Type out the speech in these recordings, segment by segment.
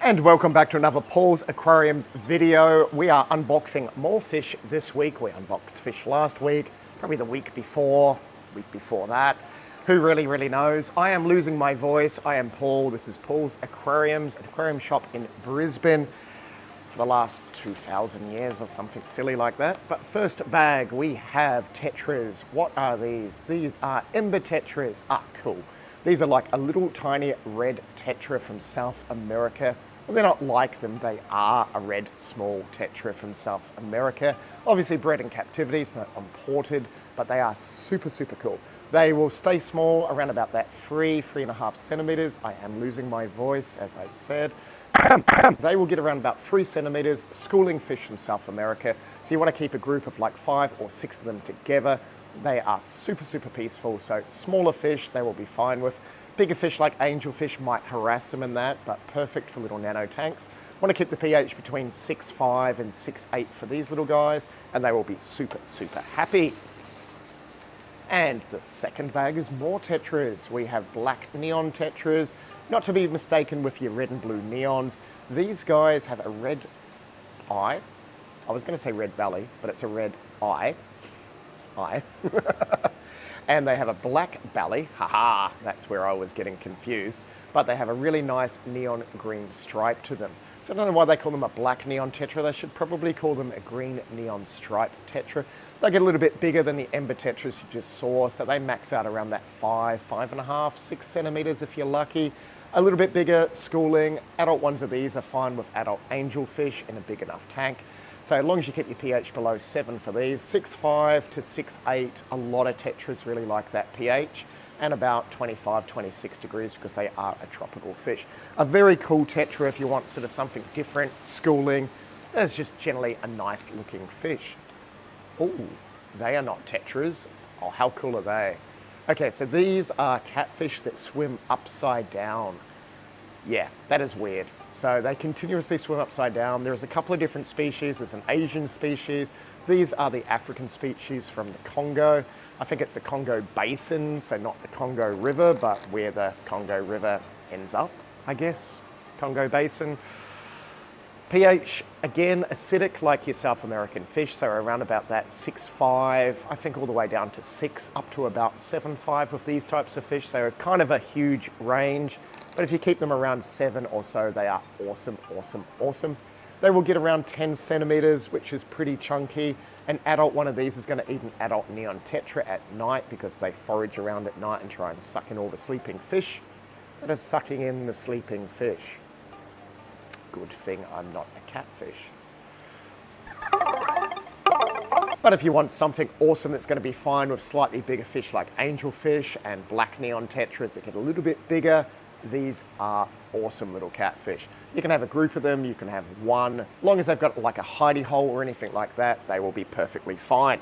And welcome back to another Paul's Aquariums video. We are unboxing more fish this week. We unboxed fish last week, probably the week before that. Who really knows? I am losing my voice. I am Paul. This is Paul's Aquariums, an aquarium shop in Brisbane for the last 2,000 years or something silly like that. But first bag, we have Tetras. What are these? These are Ember Tetras. Ah, cool. These are like a little tiny red Tetra from South America. Well, they're not like them, they are a red small Tetra from South America. Obviously bred in captivity, so not imported, but they are super cool. They will stay small around about that 3.5 centimeters. I am losing my voice, as I said. They will get around about 3 centimeters, schooling fish from South America. So you want to keep a group of like 5 or 6 of them together. They are super peaceful, so smaller fish they will be fine with. Bigger fish like angelfish might harass them in that, but perfect for little nano tanks. Want to keep the pH between 6.5 and 6.8 for these little guys, and they will be super happy. And the second bag is more Tetras. We have black neon Tetras, not to be mistaken with your red and blue neons. These guys have a red eye. I was going to say red belly, but it's a red eye. And they have a black belly. Haha, that's where I was getting confused. But they have a really nice neon green stripe to them. So I don't know why they call them a black neon Tetra. They should probably call them a green neon stripe Tetra. They get a little bit bigger than the Ember Tetras you just saw, so they max out around that 5.5, 6 centimeters if you're lucky. A little bit bigger schooling. Adult ones of these are fine with adult angelfish in a big enough tank. So as long as you keep your pH below 7 for these, 6.5 to 6.8, a lot of Tetras really like that pH, and about 25, 26 degrees because they are a tropical fish. A very cool Tetra if you want sort of something different, schooling. That's just generally a nice looking fish. Oh, they are not Tetras. Oh, how cool are they? Okay, so these are catfish that swim upside down. Yeah, that is weird. So they continuously swim upside down. There's a couple of different species. There's an Asian species. These are the African species from the Congo. I think it's the Congo Basin, so not the Congo River, but where the Congo River ends up, I guess. Congo Basin. pH, again, acidic like your South American fish, so around about that 6.5, I think all the way down to 6, up to about 7.5 with these types of fish. They're kind of a huge range, but if you keep them around 7 or so, they are awesome. They will get around 10 centimeters, which is pretty chunky. An adult one of these is going to eat an adult neon Tetra at night because they forage around at night and try and suck in all the sleeping fish. That is sucking in the sleeping fish. Good thing I'm not a catfish. But if you want something awesome that's going to be fine with slightly bigger fish like angelfish and black neon Tetras that get a little bit bigger, these are awesome little catfish. You can have a group of them, you can have one. As long as they've got like a hidey hole or anything like that, they will be perfectly fine.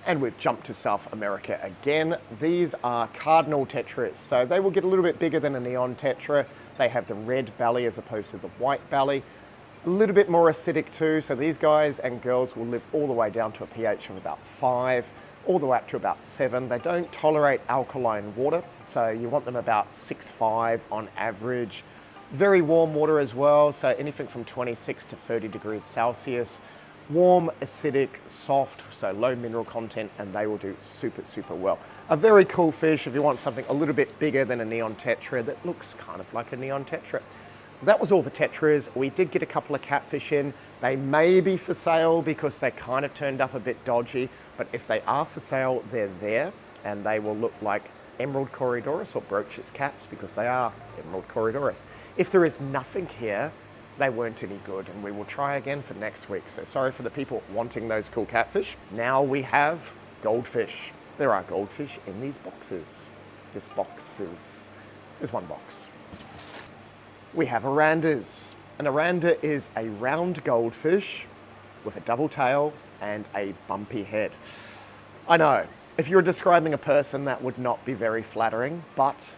And we've jumped to South America again. These are Cardinal Tetras, so they will get a little bit bigger than a neon Tetra. They have the red belly as opposed to the white belly. A little bit more acidic too, so these guys and girls will live all the way down to a pH of about 5, all the way up to about 7. They don't tolerate alkaline water, so you want them about 6.5 on average. Very warm water as well, so anything from 26 to 30 degrees Celsius. Warm, acidic, soft, so low mineral content, and they will do super well. A very cool fish if you want something a little bit bigger than a neon Tetra that looks kind of like a neon Tetra. That was all for Tetras. We did get a couple of catfish in. They may be for sale because they kind of turned up a bit dodgy, but if they are for sale, they're there, and they will look like emerald CORYDORAS or Brooch's cats because they are emerald CORYDORAS. If there is nothing here, they weren't any good, and we will try again for next week. So sorry for the people wanting those cool catfish. Now we have goldfish. There are goldfish in these boxes. There's one box. We have Arandas. An Aranda is a round goldfish with a double tail and a bumpy head. I know, if you're describing a person, that would not be very flattering, but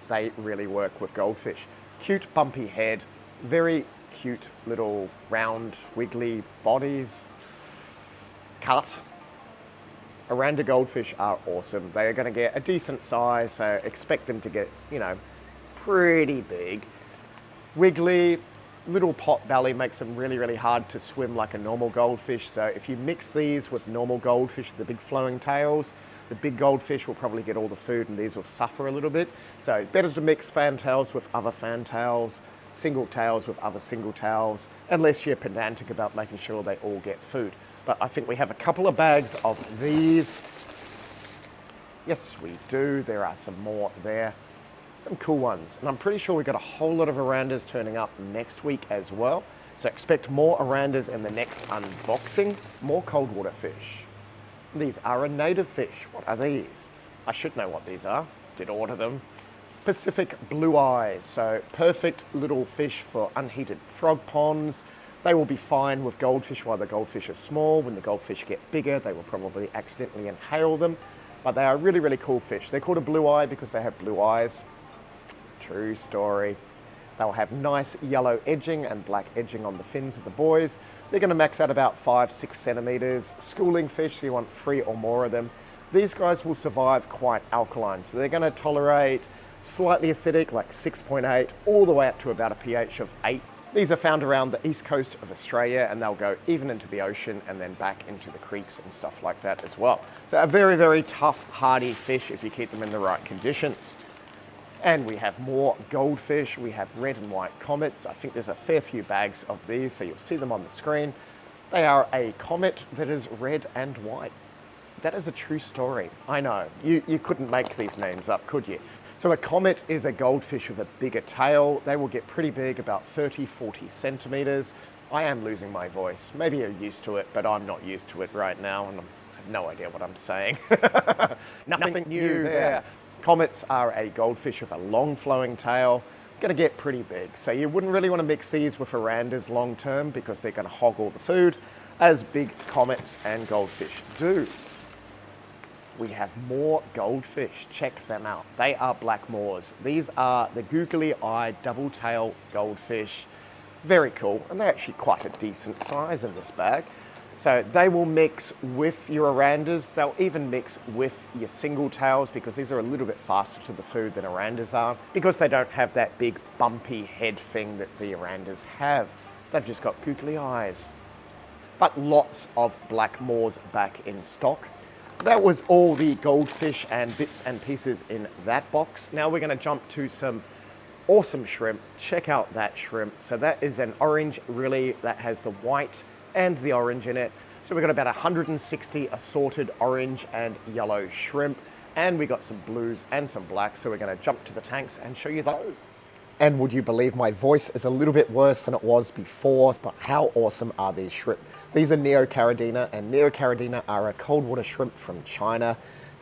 they really work with goldfish. Cute bumpy head, very cute little round wiggly bodies. Cut. Aranda goldfish are awesome. They are going to get a decent size, so expect them to get, you know, pretty big. Wiggly, little pot belly makes them really, really hard to swim like a normal goldfish. So if you mix these with normal goldfish, the big flowing tails, the big goldfish will probably get all the food and these will suffer a little bit. So better to mix fantails with other fantails, single tails with other single tails, unless you're pedantic about making sure they all get food. But I think we have a couple of bags of these. Yes, we do. There are some more there. Some cool ones. And I'm pretty sure we've got a whole lot of Arandas turning up next week as well. So expect more Arandas in the next unboxing. More cold water fish. These are a native fish. What are these? I should know what these are. Did order them. Pacific blue eyes. So perfect little fish for unheated frog ponds. They will be fine with goldfish while the goldfish are small. When the goldfish get bigger, they will probably accidentally inhale them. But they are really, really cool fish. They're called a blue eye because they have blue eyes. True story. They'll have nice yellow edging and black edging on the fins of the boys. They're going to max out about 5-6 centimeters. Schooling fish, so you want 3 or more of them. These guys will survive quite alkaline, so they're going to tolerate slightly acidic, like 6.8, all the way up to about a pH of 8. These are found around the east coast of Australia, and they'll go even into the ocean and then back into the creeks and stuff like that as well. So a very, very tough, hardy fish if you keep them in the right conditions. And we have more goldfish. We have red and white comets. I think there's a fair few bags of these, so you'll see them on the screen. They are a comet that is red and white. That is a true story. I know, you couldn't make these names up, could you? So a comet is a goldfish with a bigger tail. They will get pretty big, about 30-40 centimeters. I am losing my voice. Maybe you're used to it, but I'm not used to it right now, and I have no idea what I'm saying. Nothing new there. Comets are a goldfish with a long flowing tail, going to get pretty big. So you wouldn't really want to mix these with Arandas long term because they're going to hog all the food, as big comets and goldfish do. We have more goldfish. Check them out. They are Blackmoors. These are the googly-eyed double-tail goldfish. Very cool, and they're actually quite a decent size in this bag. So they will mix with your Arandas. They'll even mix with your single tails because these are a little bit faster to the food than Arandas are because they don't have that big bumpy head thing that the Arandas have. They've just got googly eyes. But lots of Blackmoors back in stock. That was all the goldfish and bits and pieces in that box. Now we're going to jump to some awesome shrimp. Check out that shrimp. So that is an orange really that has the white and the orange in it. So we've got about 160 assorted orange and yellow shrimp, and we got some blues and some blacks. So we're going to jump to the tanks and show you those. And would you believe my voice is a little bit worse than it was before, but how awesome are these shrimp? These are Neocaridina, and Neocaridina are a cold water shrimp from China,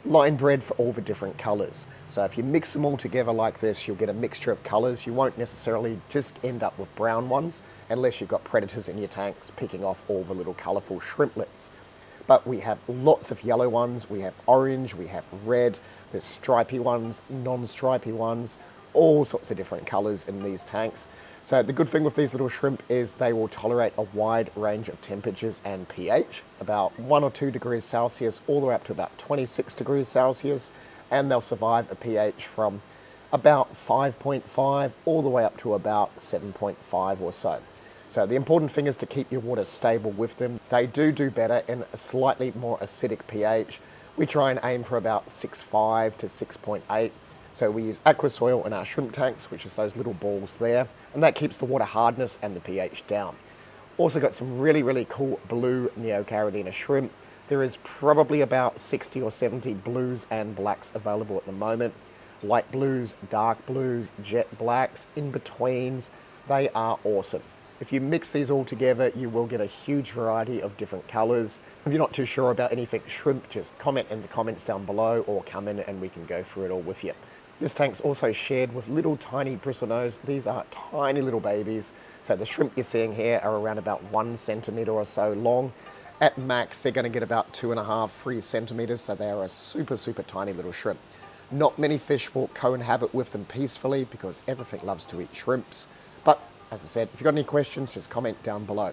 line bred for all the different colors. So if you mix them all together like this, you'll get a mixture of colors. You won't necessarily just end up with brown ones unless you've got predators in your tanks picking off all the little colorful shrimplets. But we have lots of yellow ones, we have orange, we have red, there's stripy ones, non-stripy ones, all sorts of different colors in these tanks. So the good thing with these little shrimp is they will tolerate a wide range of temperatures and pH, about 1 or 2 degrees Celsius all the way up to about 26 degrees Celsius, and they'll survive a pH from about 5.5 all the way up to about 7.5 or so. So the important thing is to keep your water stable with them. They do better in a slightly more acidic pH. We try and aim for about 6.5 to 6.8. So we use aqua soil in our shrimp tanks, which is those little balls there, and that keeps the water hardness and the pH down. Also got some really, really cool blue Neocaridina shrimp. There is probably about 60 or 70 blues and blacks available at the moment. Light blues, dark blues, jet blacks, in-betweens. They are awesome. If you mix these all together, you will get a huge variety of different colors. If you're not too sure about anything shrimp, just comment in the comments down below or come in and we can go through it all with you. This tank's also shared with little tiny bristlenose. These are tiny little babies. So the shrimp you're seeing here are around about 1 centimeter or so long. At max, they're going to get about 2.5, 3 centimeters. So they are a super, super tiny little shrimp. Not many fish will co-inhabit with them peacefully because everything loves to eat shrimps. But as I said, if you've got any questions, just comment down below.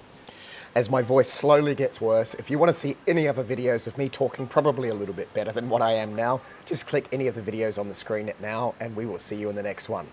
As my voice slowly gets worse, if you want to see any other videos of me talking probably a little bit better than what I am now, just click any of the videos on the screen now and we will see you in the next one.